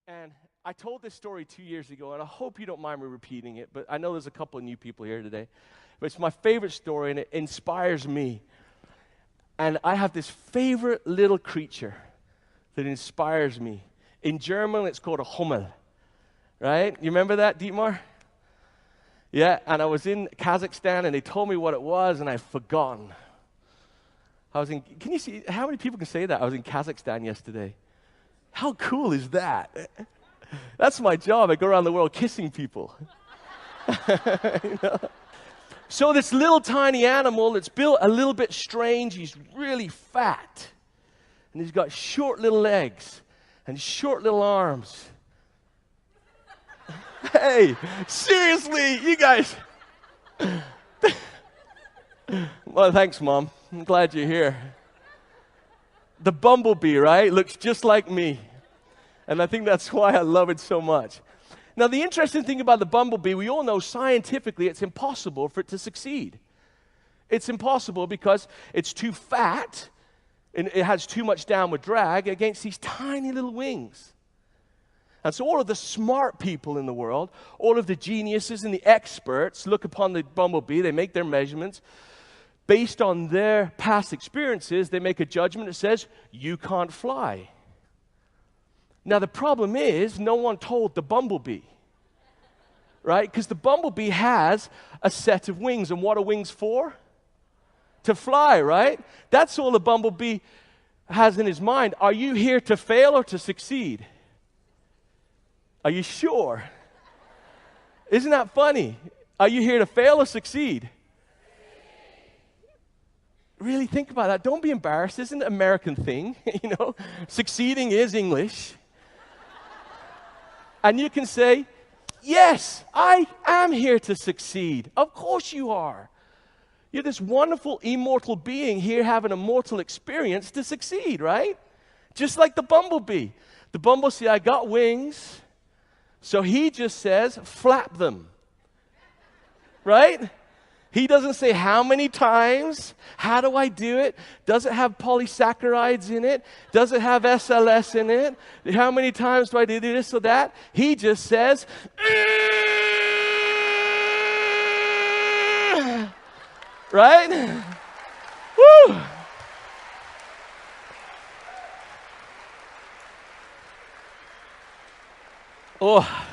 And I told this story 2 years ago, and I hope you don't mind me repeating it, but I know there's a couple of new people here today. But it's my favorite story, and it inspires me. And I have this favorite little creature that inspires me. In German, it's called a Hummel, right? You remember that, Dietmar? Yeah, and I was in Kazakhstan, and they told me what it was, and I've forgotten. Can you see, how many people can say that? I was in Kazakhstan yesterday. How cool is that? That's my job. I go around the world kissing people. You know? So this little tiny animal that's built a little bit strange, he's really fat. And he's got short little legs and short little arms. Hey, seriously, you guys. Well, thanks, Mom. I'm glad you're here. The bumblebee, right? Looks just like me. And I think that's why I love it so much. Now, the interesting thing about the bumblebee, we all know scientifically it's impossible for it to succeed. It's impossible because it's too fat and it has too much downward drag against these tiny little wings. And so all of the smart people in the world, all of the geniuses and the experts look upon the bumblebee, they make their measurements. Based on their past experiences, they make a judgment that says, you can't fly. Now, the problem is, no one told the bumblebee, right? Because the bumblebee has a set of wings. And what are wings for? To fly, right? That's all the bumblebee has in his mind. Are you here to fail or to succeed? Are you sure? Isn't that funny? Are you here to fail or succeed? Really think about that. Don't be embarrassed. This isn't an American thing, you know. Succeeding is English. And you can say, yes, I am here to succeed. Of course you are. You're this wonderful, immortal being here having a mortal experience to succeed, right? Just like the bumblebee. The bumblebee, I got wings. So he just says, flap them. Right? He doesn't say how many times, how do I do it? Does it have polysaccharides in it? Does it have SLS in it? How many times do I do this or that? He just says, right? Woo! Oh,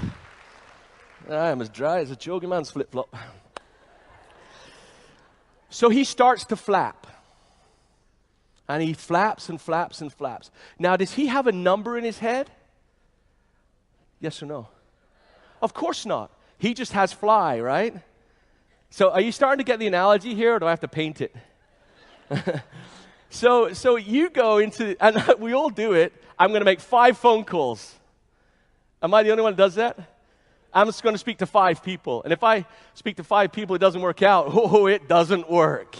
I am as dry as a jogging man's flip-flop. So he starts to flap. And he flaps and flaps and flaps. Now, does he have a number in his head? Yes or no? Of course not. He just has fly, right? So are you starting to get the analogy here, or do I have to paint it? So you go into, and we all do it, I'm going to make 5 phone calls. Am I the only one that does that? I'm just going to speak to 5 people. And if I speak to 5 people, it doesn't work out. Oh, it doesn't work.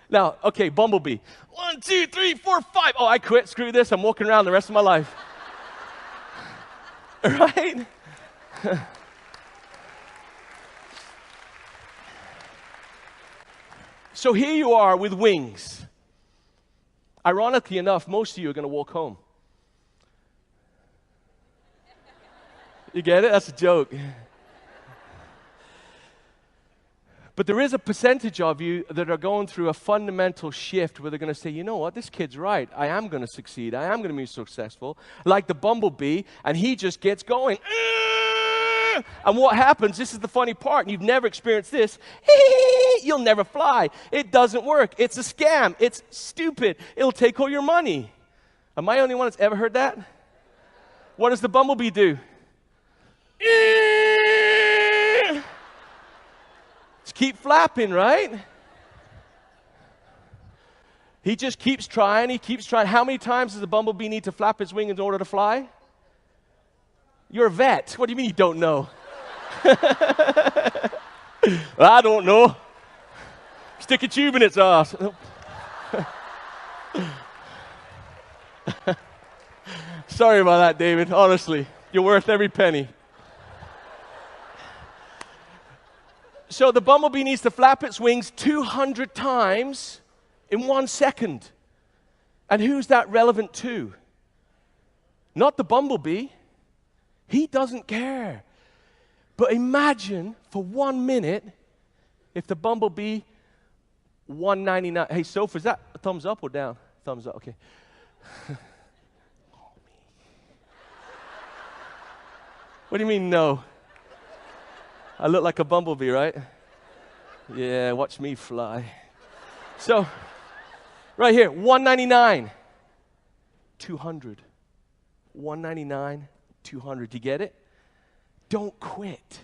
Now, okay, bumblebee. 1, 2, 3, 4, 5. Oh, I quit. Screw this. I'm walking around the rest of my life. Right? So here you are with wings. Ironically enough, most of you are going to walk home. You get it? That's a joke. But there is a percentage of you that are going through a fundamental shift where they're going to say, you know what, this kid's right. I am going to succeed. I am going to be successful. Like the bumblebee, and he just gets going. And what happens, this is the funny part, and you've never experienced this, you'll never fly. It doesn't work. It's a scam. It's stupid. It'll take all your money. Am I the only one that's ever heard that? What does the bumblebee do? Just keep flapping, right? He just keeps trying. He keeps trying. How many times does the bumblebee need to flap his wing in order to fly? You're a vet. What do you mean you don't know? I don't know. Stick a tube in its ass. Sorry about that, David. Honestly, you're worth every penny. So the bumblebee needs to flap its wings 200 times in 1 second. And who's that relevant to? Not the bumblebee. He doesn't care. But imagine for 1 minute if the bumblebee $1.99. Hey, Soph, is that a thumbs up or down? Thumbs up, okay. What do you mean, no? I look like a bumblebee, right? Yeah, watch me fly. So, right here, $1.99, 200. $1.99, 200. Do you get it? Don't quit.